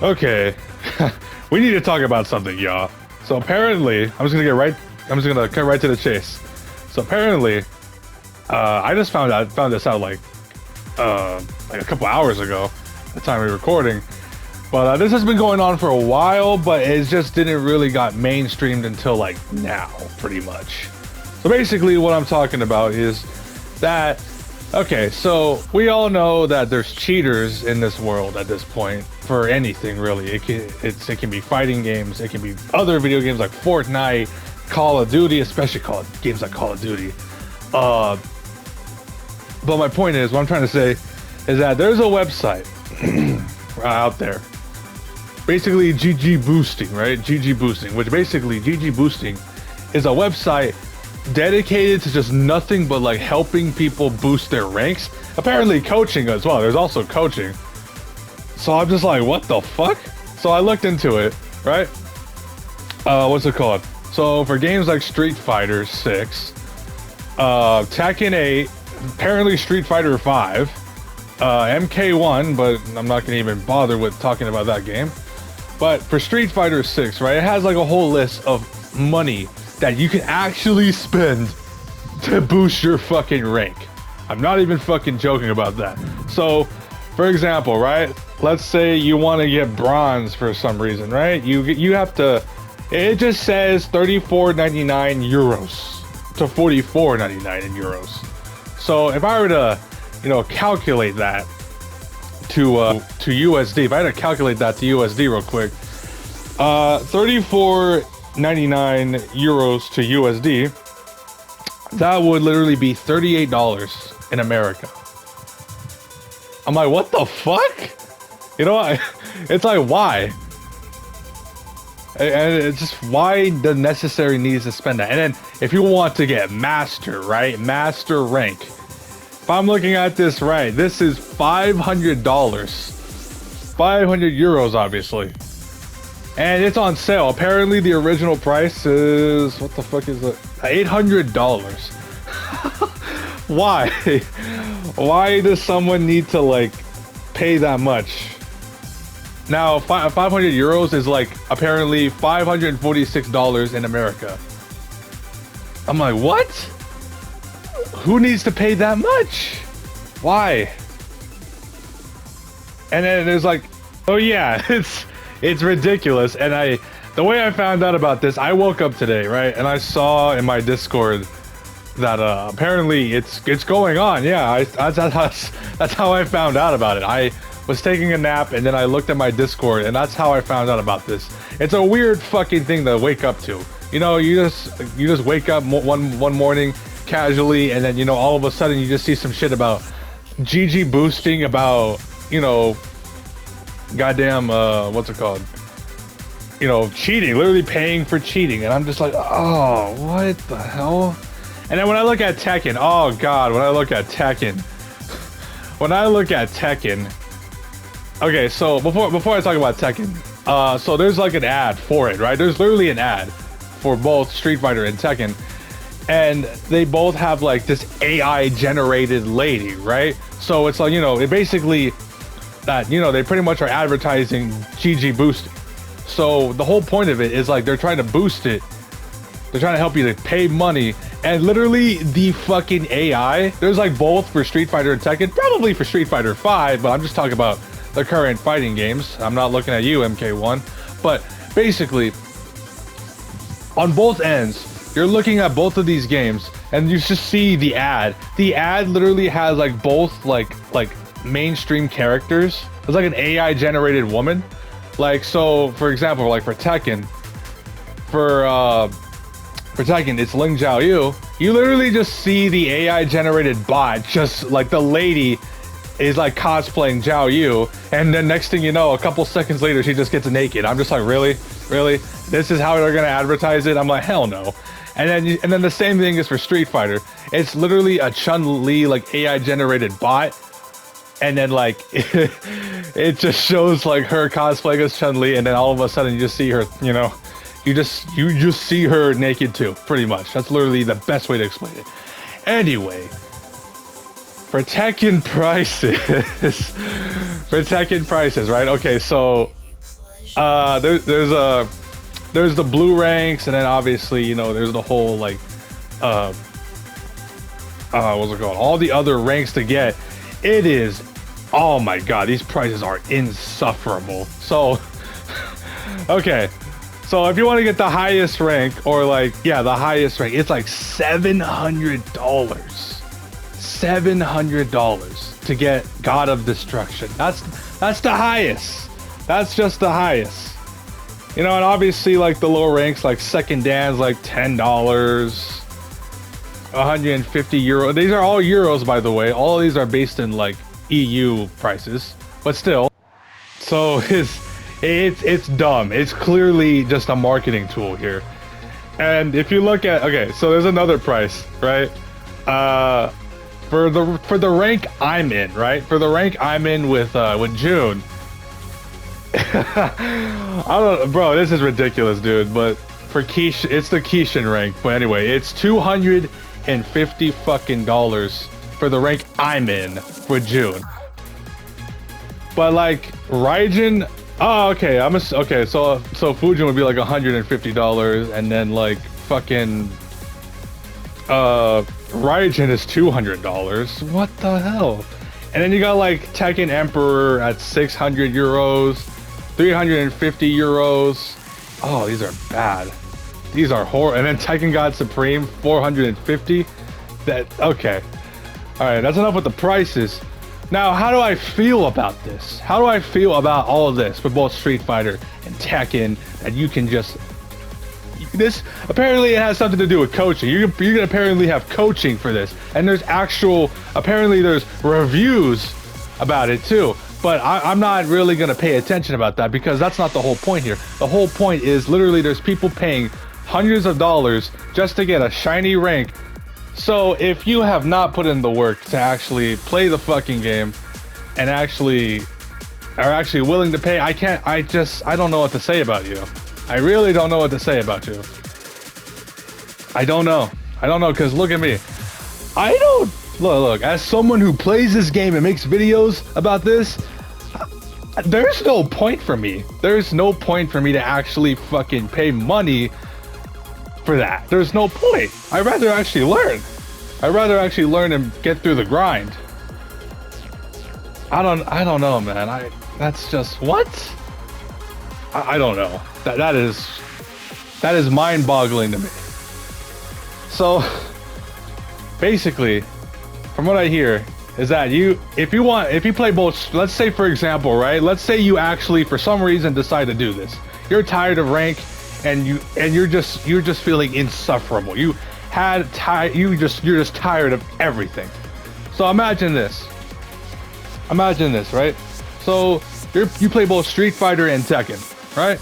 Okay, we need to talk about something, y'all. So apparently, I'm just gonna cut right to the chase. So apparently, I just found this out like a couple hours ago, at the time we were recording. But this has been going on for a while, but it just didn't really got mainstreamed until like now, pretty much. So basically, what I'm talking about is that. Okay, so we all know that there's cheaters in this world at this point for anything really. It can be fighting games, it can be other video games like Fortnite, Call of Duty, especially games like Call of Duty. But my point is, what I'm trying to say is that there's a website out there, basically GG Boosting, right? GG Boosting, which basically GG Boosting is a website dedicated to just nothing but like helping people boost their ranks. Apparently coaching as well. There's also coaching. So I'm just like, what the fuck? So I looked into it, right? What's it called? So for games like Street Fighter 6, Tekken 8, apparently Street Fighter 5, MK1, but I'm not gonna even bother with talking about that game. But for Street Fighter 6, right, it has like a whole list of money that you can actually spend to boost your fucking rank. I'm not even fucking joking about that. So, for example, right? Let's say you want to get bronze for some reason, right? You have to. It just says 34.99 euros to 44.99 in euros. So if I were to, calculate that to USD, if I had to calculate that to USD real quick, 34.99 euros to USD, that would literally be $38 in America. I'm like, what the fuck? It's like, why? And it's just why the necessary needs to spend that. And then if you want to get master, right? Master rank. If I'm looking at this right, this is $500. 500 euros, obviously. And it's on sale. Apparently the original price is, what the fuck is it? $800. Why? Why does someone need to like pay that much? Now, 500 euros is like apparently $546 in America. I'm like, what? Who needs to pay that much? Why? And then there's like, oh yeah, it's ridiculous. And the way I found out about this, I woke up today, right? And I saw in my Discord that apparently it's going on. Yeah, that's how I found out about it. I was taking a nap and then I looked at my Discord and that's how I found out about this. It's a weird fucking thing to wake up to. You just wake up one morning casually and then all of a sudden you just see some shit about GG boosting, about goddamn what's it called? Cheating, literally paying for cheating, and I'm just like, oh, what the hell? And then when I look at Tekken, oh god, when I look at Tekken, okay, so before I talk about Tekken, so there's like an ad for it, right? There's literally an ad for both Street Fighter and Tekken, and they both have like this AI generated lady, right? So it's like, it basically that, they pretty much are advertising GG boosting. So the whole point of it is like they're trying to boost it. They're trying to help you to pay money, and literally the fucking AI, there's like both for Street Fighter and Tekken, probably for Street Fighter 5, but I'm just talking about the current fighting games. I'm not looking at you, MK1. But basically, on both ends, you're looking at both of these games, and you just see the ad. The ad literally has like both like mainstream characters. It's like an AI generated woman. Like, so for example, like for Tekken, it's Ling Xiaoyu. You literally just see the AI generated bot, just like the lady is like cosplaying Zhao Yu, and then next thing you know, a couple seconds later, she just gets naked. I'm just like, really? This is how they're gonna advertise it? I'm like, hell no. And then the same thing is for Street Fighter. It's literally a Chun-Li like AI generated bot, and then like it just shows like her cosplaying as Chun-Li, and then all of a sudden you just see her, you just see her naked too, pretty much. That's literally the best way to explain it. Anyway, for Tekken prices, right? Okay, so There's the blue ranks, and then obviously, you know, there's the whole like what's it called? All the other ranks to get. It is, oh my god, these prices are insufferable. So, okay. So if you want to get the highest rank, or like, yeah, the highest rank, it's like $700. $700 to get God of Destruction. That's the highest. That's just the highest. You know, and obviously like the lower ranks, like second dan's like $10, 150 euro. These are all euros, by the way. All of these are based in like EU prices, but still. So it's dumb. It's clearly just a marketing tool here. And if you look at, okay, so there's another price, right? For the rank I'm in, right? For the rank I'm in with June. I don't, bro, this is ridiculous, dude. But for Quiche, it's the Kishin rank. But anyway, it's $250 fucking dollars for the rank I'm in with June. But like Raijin, oh, okay, okay. So Fujin would be like $150, and then like fucking Raijin is $200. What the hell? And then you got like Tekken Emperor at 600 euros, 350 euros. Oh, these are bad. These are horrible. And then Tekken God Supreme, 450. That, okay. All right, that's enough with the prices. Now, how do I feel about this? How do I feel about all of this for both Street Fighter and Tekken? That you can just, this apparently it has something to do with coaching. You can apparently have coaching for this, and there's actual, apparently there's reviews about it too. But I'm not really gonna pay attention about that, because that's not the whole point here. The whole point is literally there's people paying hundreds of dollars just to get a shiny rank. So if you have not put in the work to actually play the fucking game and actually are actually willing to pay, I don't know what to say about you. I really don't know what to say about you. I don't know, because look at me. I don't, look, as someone who plays this game and makes videos about this, there's no point for me. There's no point for me to actually fucking pay money for that. There's no point. I'd rather actually learn. I'd rather actually learn and get through the grind. I don't know, man. That's just, what? I don't know. That is mind-boggling to me. So basically, from what I hear, is that if you play both, let's say for example, right? Let's say you actually for some reason decide to do this. You're tired of rank, and you're just feeling insufferable. You're just tired of everything. So imagine this, right? So you play both Street Fighter and Tekken, right?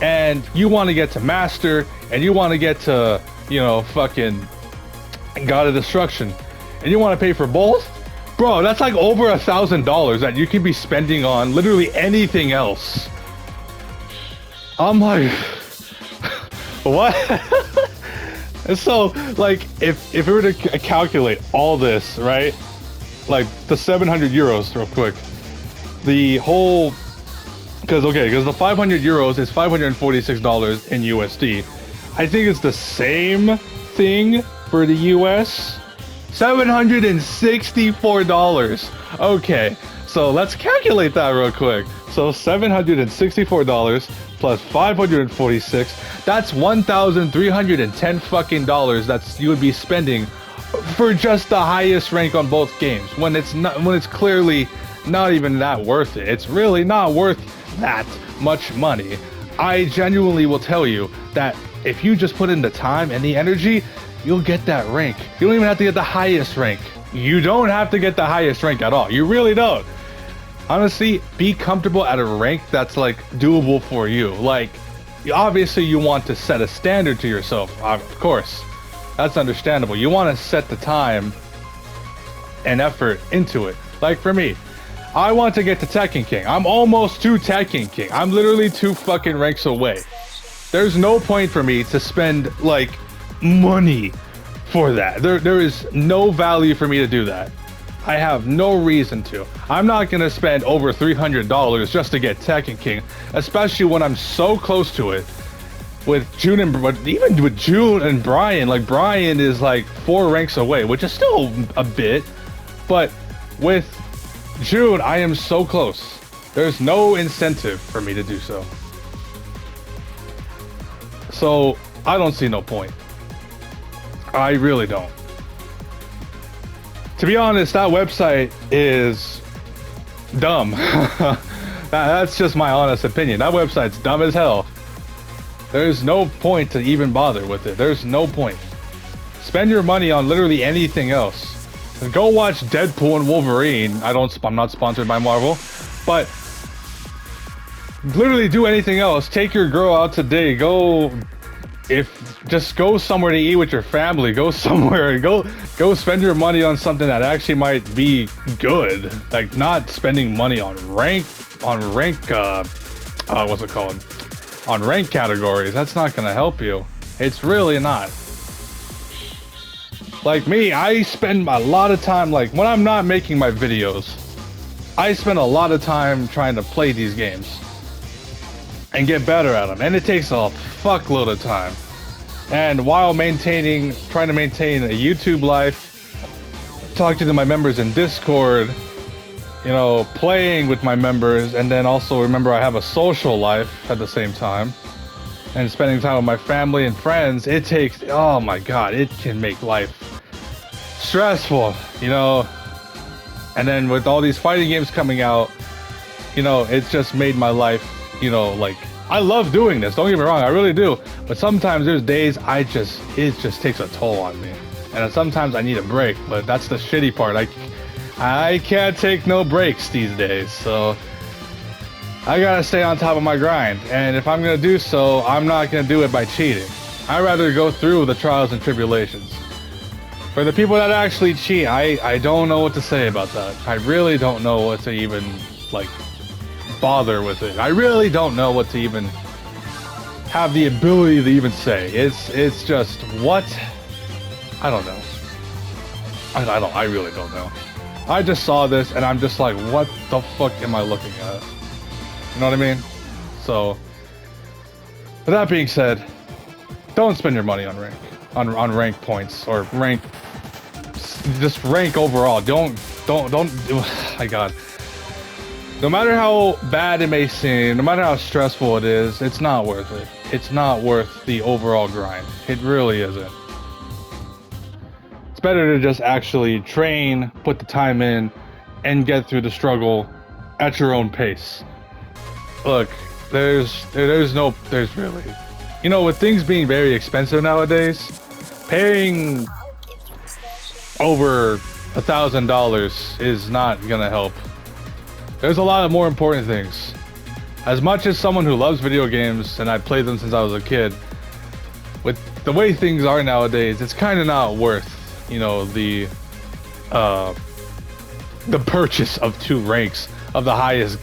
And you want to get to Master, and you want to get to, you know, fucking God of Destruction, and you want to pay for both? Bro, that's like over $1,000 that you could be spending on literally anything else. I'm like, what? And so, like, if we were to calculate all this, right? Like the 700 euros, real quick. The whole, because the 500 euros is $546 in USD. I think it's the same thing for the US. $764. Okay, so let's calculate that real quick. So $764 plus 546, that's 1,310 fucking dollars that's you would be spending for just the highest rank on both games, when it's clearly not even that worth it. It's really not worth that much money. I genuinely will tell you that if you just put in the time and the energy, you'll get that rank. You don't even have to get the highest rank. You don't have to get the highest rank at all. You really don't. Honestly, be comfortable at a rank that's like doable for you. Like, obviously you want to set a standard to yourself, of course. That's understandable. You want to set the time and effort into it. Like for me, I want to get to Tekken King. I'm almost to Tekken King. I'm literally 2 fucking ranks away. There's no point for me to spend like money for that. There is no value for me to do that. I have no reason to. I'm not gonna spend over $300 just to get Tekken King, especially when I'm so close to it. With June and but even with June and Brian, like Brian is like 4 ranks away, which is still a bit, but with June, I am so close. There's no incentive for me to do so. So I don't see no point. I really don't. To be honest, that website is dumb. That's just my honest opinion. That website's dumb as hell. There's no point to even bother with it. There's no point. Spend your money on literally anything else. Go watch Deadpool and Wolverine. I'm not sponsored by Marvel, but literally do anything else. Take your girl out today. Just go somewhere to eat with your family. Go somewhere. Go spend your money on something that actually might be good. Like not spending money on rank. What's it called? On rank categories. That's not gonna help you. It's really not. Like me, I spend a lot of time, like when I'm not making my videos, I spend a lot of time trying to play these games and get better at them, and it takes a fuckload of time. And while trying to maintain a YouTube life, talking to my members in Discord, you know, playing with my members, and then also remember I have a social life at the same time, and spending time with my family and friends, it takes, oh my god, it can make life stressful, you know. And then with all these fighting games coming out, you know, it's just made my life, you know, like, I love doing this, don't get me wrong, I really do, but sometimes there's days it just takes a toll on me, and sometimes I need a break. But that's the shitty part, I can't take no breaks these days, so I gotta stay on top of my grind. And if I'm gonna do so, I'm not gonna do it by cheating. I'd rather go through the trials and tribulations. For the people that actually cheat, I don't know what to say about that. I really don't know what to even, like, bother with it. I really don't know what to even have the ability to even say. It's just, what? I don't know. I really don't know. I just saw this and I'm just like, what the fuck am I looking at? You know what I mean? So, with that being said, don't spend your money on rank. On rank points or rank, just rank overall. Don't, oh my god. No matter how bad it may seem, no matter how stressful it is, it's not worth it. It's not worth the overall grind. It really isn't. It's better to just actually train, put the time in, and get through the struggle at your own pace. Look, there's really, you know, with things being very expensive nowadays, paying over $1,000 is not gonna help. There's a lot of more important things. As much as someone who loves video games, and I played them since I was a kid, with the way things are nowadays, it's kind of not worth, you know, the purchase of 2 ranks of the highest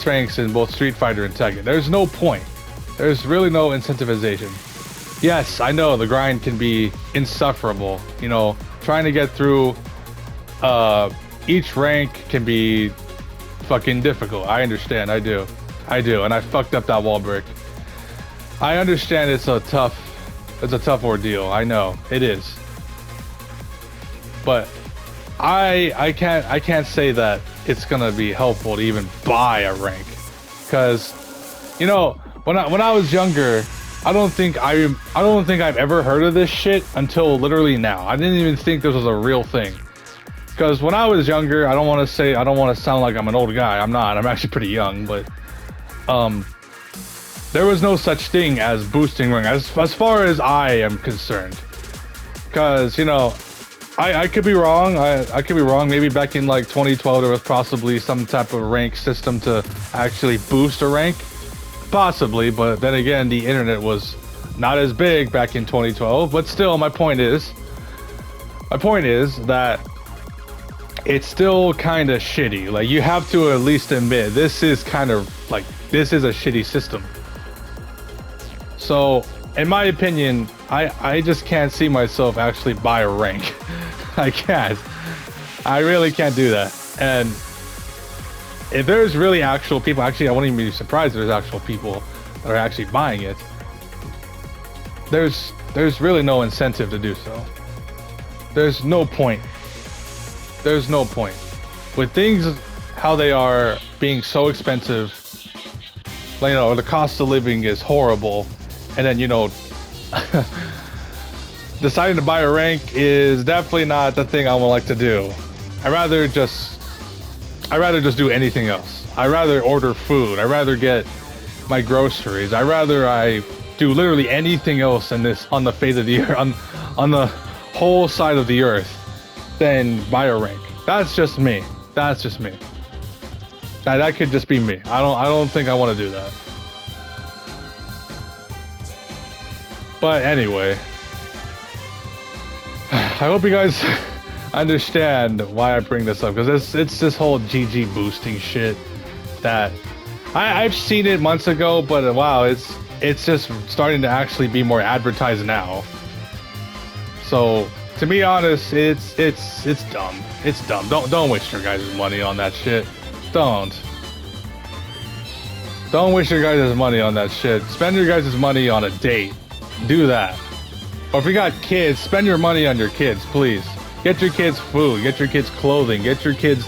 ranks in both Street Fighter and Tekken. There's no point. There's really no incentivization. Yes, I know the grind can be insufferable. You know, trying to get through each rank can be fucking difficult. I understand. I do, and I fucked up that wall break. I understand it's a tough ordeal. I know it is, but I can't say that it's gonna be helpful to even buy a rank, because, you know, when I was younger, I don't think I've ever heard of this shit until literally now. I didn't even think this was a real thing. Because when I was younger, I don't want to sound like I'm an old guy. I'm not. I'm actually pretty young, but there was no such thing as boosting rank as far as I am concerned. Because, you know, I could be wrong. I could be wrong. Maybe back in like 2012 there was possibly some type of rank system to actually boost a rank. Possibly, but then again, the internet was not as big back in 2012. But still, my point is that it's still kind of shitty. Like, you have to at least admit this is kind of like, this is a shitty system. So, in my opinion, I just can't see myself actually buy a rank. I can't. I really can't do that. And if there's really actual people, actually, I wouldn't even be surprised if there's actual people that are actually buying it. There's really no incentive to do so. There's no point. There's no point. With things how they are being so expensive, like, you know, the cost of living is horrible, and then, you know, deciding to buy a rank is definitely not the thing I would like to do. I'd rather just do anything else. I'd rather order food. I'd rather get my groceries. I do literally anything else in this, on the face of the earth, on the whole side of the earth, than buy a rank. That's just me. That's just me. That could just be me. I don't think I want to do that. But anyway, I hope you guys understand why I bring this up, because it's this whole GG boosting shit that I've seen it months ago, but wow, it's just starting to actually be more advertised now. So to be honest, it's dumb. It's dumb. Don't waste your guys' money on that shit. Don't waste your guys' money on that shit. Spend your guys' money on a date. Do that. Or if you got kids, spend your money on your kids, please. Get your kids food, get your kids clothing, get your kids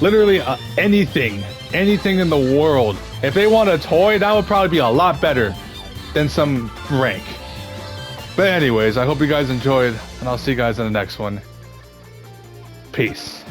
literally anything in the world. If they want a toy, that would probably be a lot better than some rank. But anyways, I hope you guys enjoyed, and I'll see you guys in the next one. Peace.